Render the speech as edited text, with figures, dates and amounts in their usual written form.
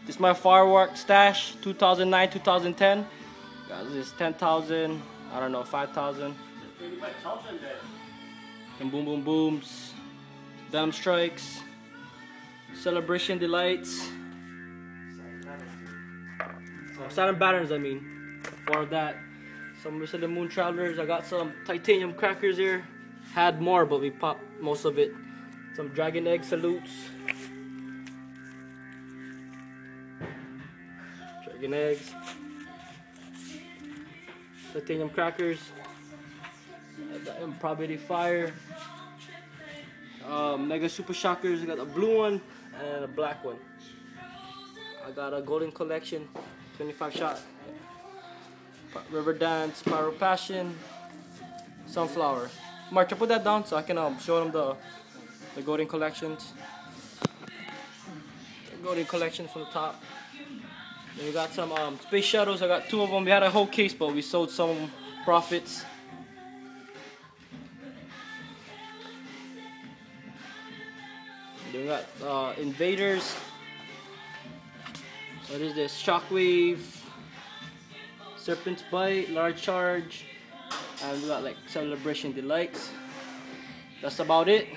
This is my Firework stash, 2009, 2010. Got this 10,000, I don't know, 5,000. And boom boom booms, Venom strikes, celebration delights. Oh, Saturn patterns, I mean. For that, some of the Moon Travelers. I got some titanium crackers here. Had more, but we popped most of it. Some dragon egg salutes. Dragon eggs. Titanium crackers. Improbability fire. Mega super shockers. I got a blue one and a black one. I got a golden collection, 25 shot. River Dance, Pyro Passion, Sunflower. Mark, put that down so I can show them the golden collections. The golden collection from the top. Then we got some space shuttles. I got 2 of them. We had a whole case, but we sold some of them profits. Then we got invaders. What is this? Shockwave, Serpent's Bite, Large Charge, and we got like celebration delights. That's about it.